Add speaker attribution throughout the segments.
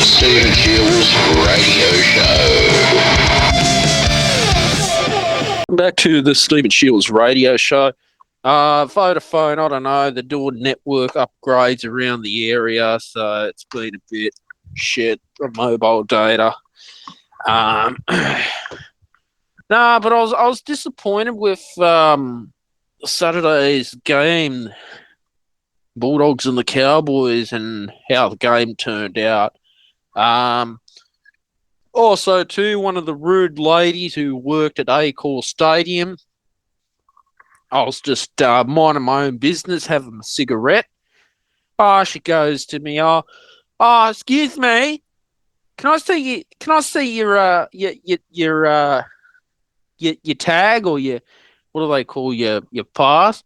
Speaker 1: Stephen Shields Radio Show.
Speaker 2: Back to the Stephen Shields Radio Show. Vodafone, I don't know, they're doing network upgrades around the area, so it's been a bit shit for mobile data. But I was disappointed with Saturday's game, Bulldogs and the Cowboys, and how the game turned out. Also, too, one of the rude ladies who worked at Acor Stadium, I was just minding my own business, having a cigarette. She goes to me, excuse me, can I see your tag, or what do they call your pass?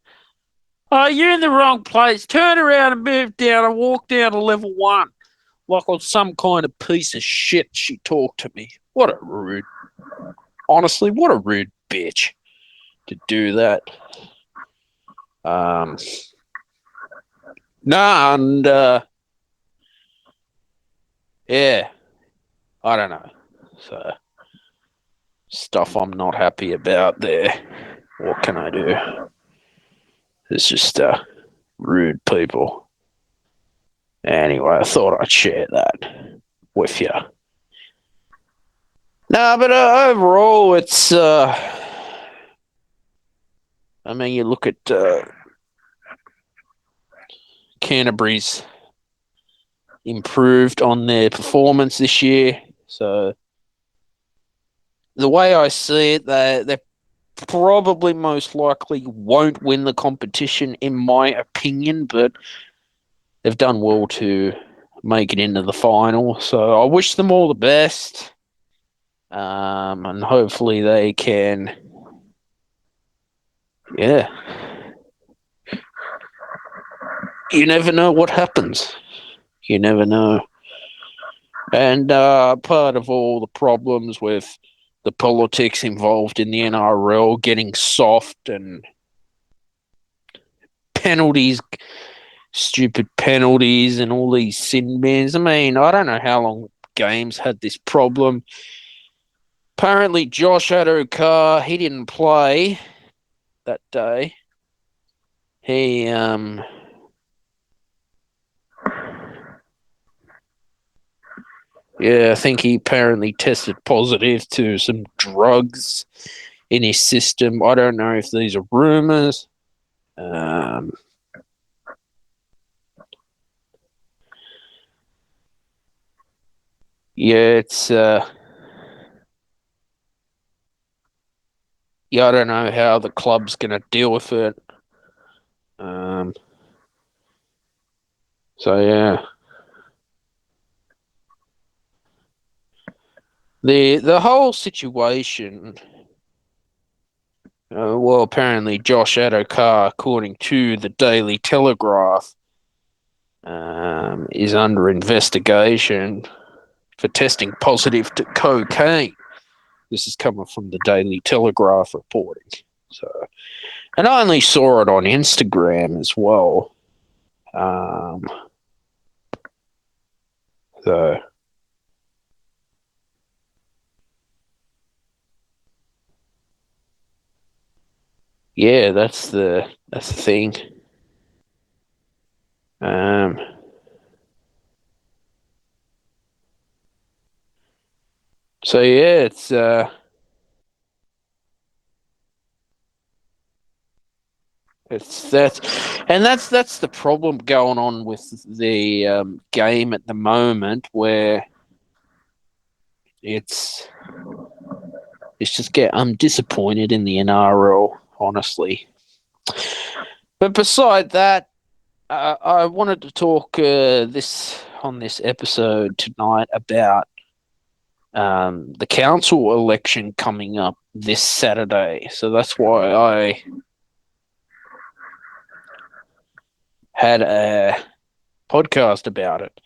Speaker 2: You're in the wrong place. Turn around and move down and walk down to level 1. Like on some kind of piece of shit, she talked to me. Honestly, what a rude bitch to do that. Yeah, I don't know. So, stuff I'm not happy about there. What can I do? It's just rude people. Anyway, I thought I'd share that with you. But overall, it's... you look at Canterbury's improved on their performance this year. So, the way I see it, they probably most likely won't win the competition, in my opinion, but they've done well to make it into the final. So I wish them all the best. And hopefully they can, you never know what happens. You never know. And part of all the problems with the politics involved in the NRL getting soft and penalties, stupid penalties and all these sin bins. I don't know how long games had this problem. Apparently Josh Addo-Carr, he didn't play that day. He I think he apparently tested positive to some drugs in his system. I don't know if these are rumors. It's I don't know how the club's going to deal with it. The whole situation. Apparently Josh Addo-Carr, according to the Daily Telegraph, is under investigation for testing positive to cocaine. This is coming from the Daily Telegraph reporting. So, and I only saw it on Instagram as well. That's the thing. It's that's the problem going on with the game at the moment, where I'm disappointed in the NRL, honestly. But beside that, I wanted to talk on this episode tonight about the council election coming up this Saturday. So that's why I had a podcast about it,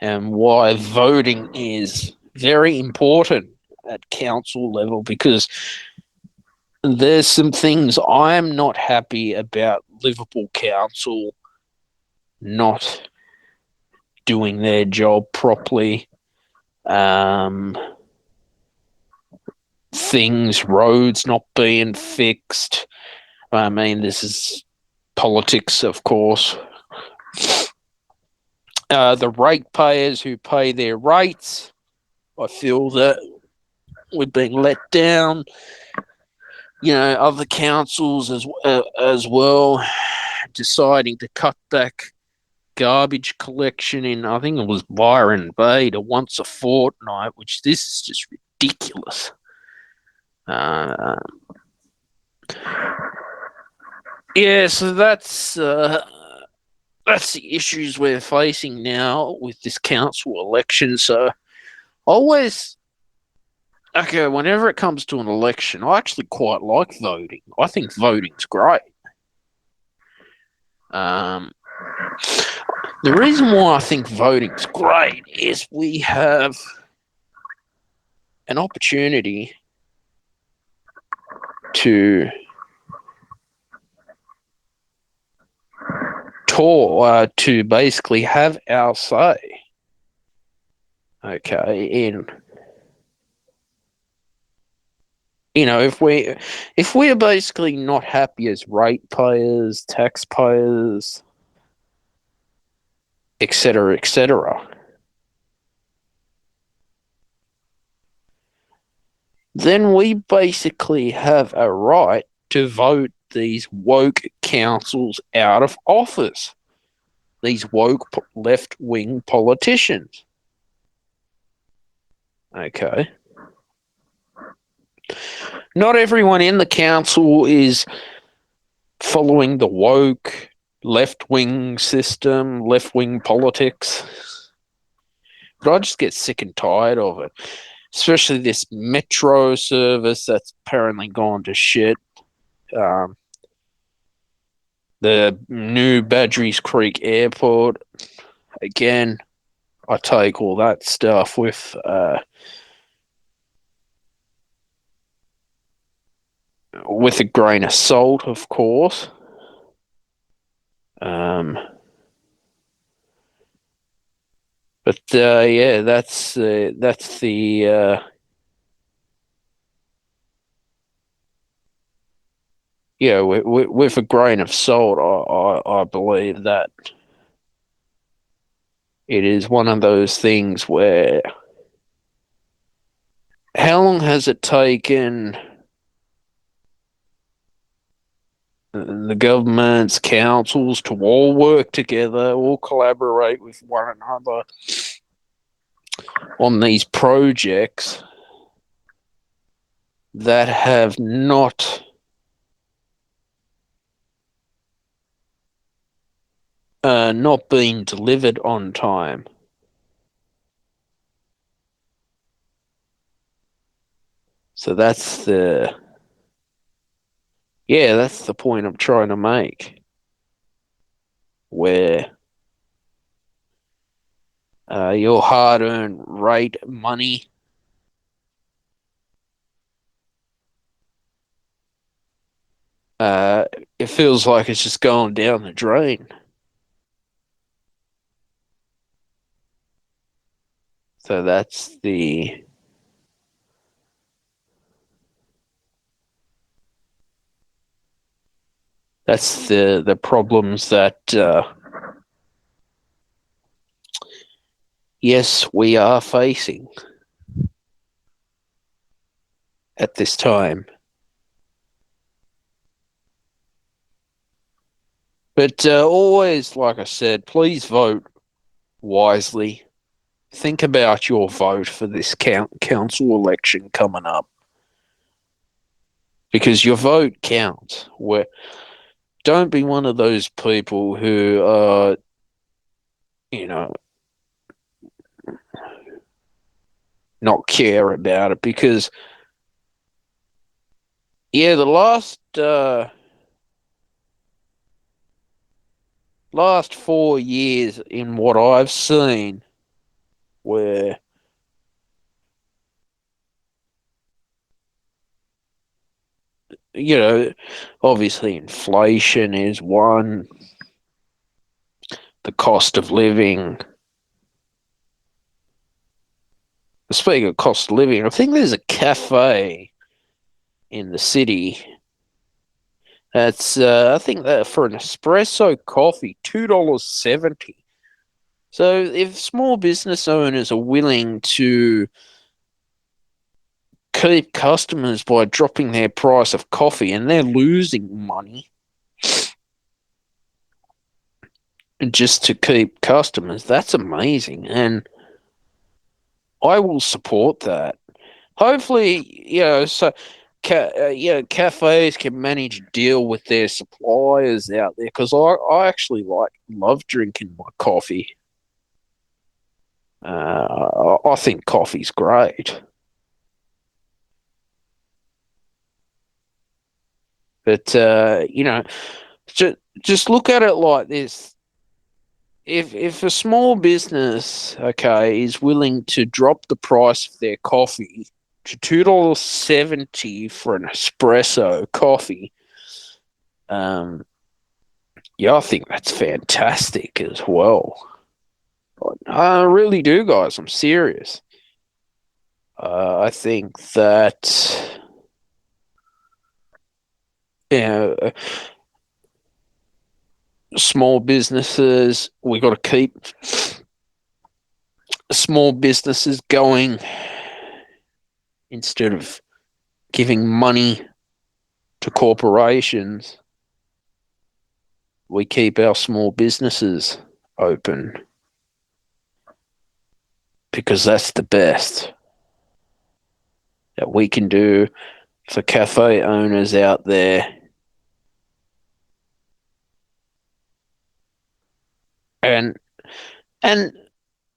Speaker 2: and why voting is very important at council level, because there's some things I'm not happy about Liverpool Council not doing their job properly. roads not being fixed. I mean, this is politics, of course. The ratepayers who pay their rates, I feel that we've been let down. Other councils as well, deciding to cut back garbage collection in, I think it was Byron Bay, to once a fortnight, which this is just ridiculous. So that's the issues we're facing now with this council election. So whenever it comes to an election, I actually quite like voting. I think voting's great. The reason why I think voting's great is we have an opportunity to to basically have our say. Okay, if we're basically not happy as ratepayers, taxpayers, etc., then we basically have a right to vote these woke councils out of office. These woke left-wing politicians. Okay. Not everyone in the council is following the woke left-wing system, left-wing politics. But I just get sick and tired of it. Especially this metro service that's apparently gone to shit. The new Badgerys Creek Airport, again, I take all that stuff with a grain of salt, of course. But that's the with a grain of salt, I believe that it is one of those things where, how long has it taken the governments, councils to all work together, all collaborate with one another on these projects that have not been delivered on time? So that's the point I'm trying to make, where your hard-earned rate money it feels like it's just going down the drain. So that's the problems that yes, we are facing at this time. But always, like I said, please vote wisely. Think about your vote for this council election coming up, because your vote counts. Don't be one of those people who not care about it, because the last 4 years, in what I've seen, where obviously inflation is one, the cost of living, Speaking of cost of living, I think there's a cafe in the city that's, I think that for an espresso coffee, $2.70. So if small business owners are willing to keep customers by dropping their price of coffee and they're losing money just to keep customers, that's amazing. And I will support that. Hopefully, cafes can manage to deal with their suppliers out there because I actually love drinking my coffee. I think coffee's great. But just look at it like this: if a small business, okay, is willing to drop the price of their coffee to $2.70 for an espresso coffee, yeah, I think that's fantastic as well. I really do, guys. I'm serious. I think that you know, small businesses, we got to keep small businesses going instead of giving money to corporations. We keep our small businesses open because that's the best that we can do for cafe owners out there. And and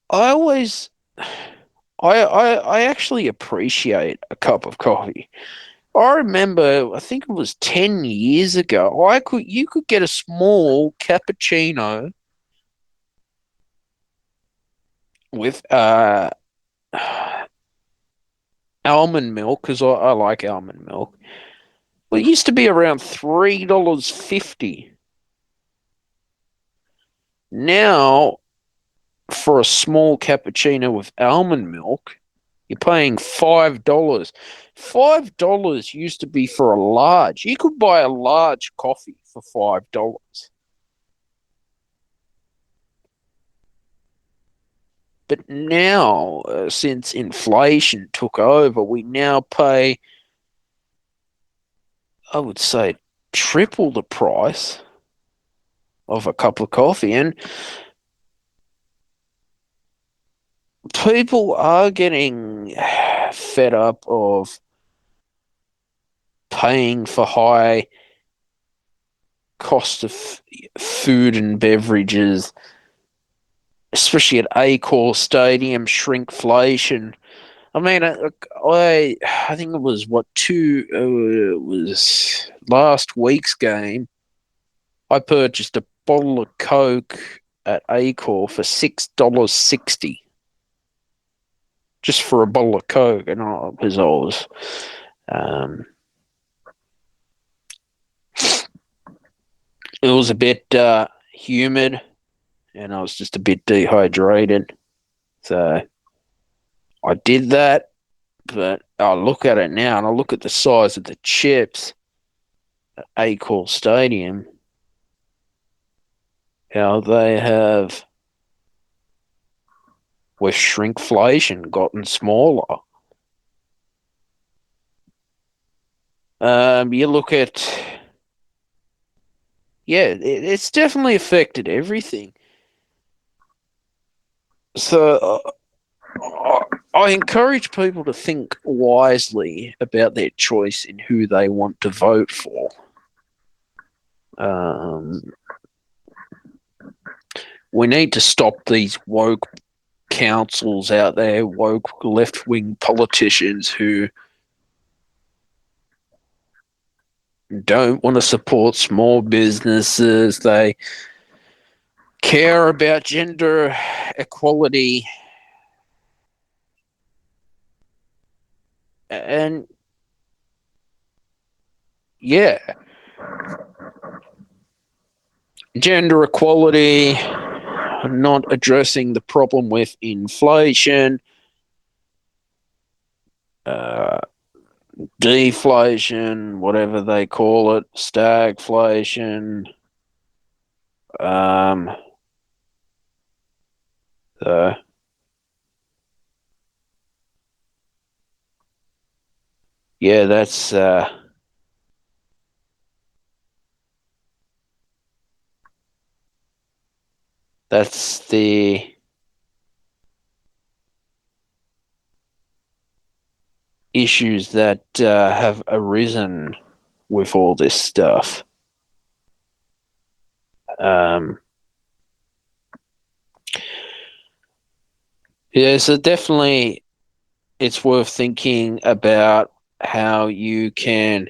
Speaker 2: I always I actually appreciate a cup of coffee. I remember, I think it was 10 years ago, you could get a small cappuccino with almond milk, because I like almond milk. Well, it used to be around $3.50. Now, for a small cappuccino with almond milk, you're paying $5. $5 used to be for a large. You could buy a large coffee for $5. But now, since inflation took over, we now pay, I would say, triple the price of a cup of coffee. And people are getting fed up of paying for high cost of food and beverages, especially at Accor Stadium, shrinkflation. I mean, I think it was it was last week's game. I purchased a bottle of Coke at Accor for $6.60 just for a bottle of Coke, and because I was it was a bit humid, and I was just a bit dehydrated, so I did that. But I look at it now, and I look at the size of the chips at Accor Stadium. How they have, with shrinkflation, gotten smaller. You look at, yeah, it's definitely affected everything. So I encourage people to think wisely about their choice in who they want to vote for. We need to stop these woke councils out there, woke left-wing politicians who don't want to support small businesses. They care about gender equality. And yeah, gender equality, not addressing the problem with inflation. uh, deflation, whatever they call it, stagflation. Um, so yeah, that's the issues that have arisen with all this stuff. Um, yeah, so definitely it's worth thinking about how you can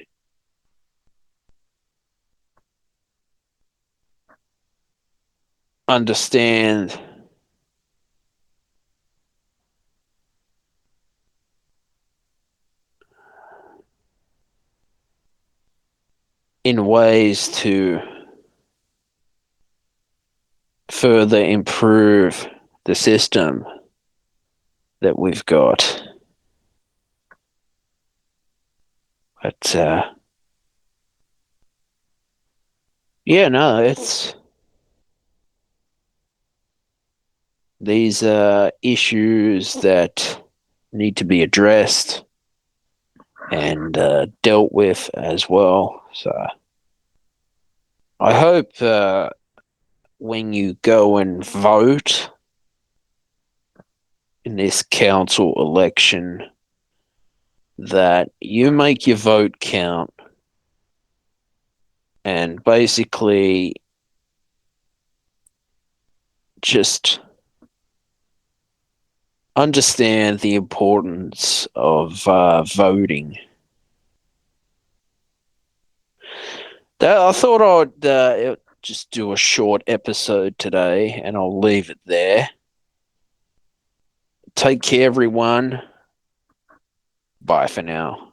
Speaker 2: understand in ways to further improve the system that we've got. But yeah, no, it's these issues that need to be addressed and dealt with as well. So I hope when you go and vote in this council election that you make your vote count and basically just understand the importance of voting. I thought I'd just do a short episode today, and I'll leave it there. Take care, everyone. Bye for now.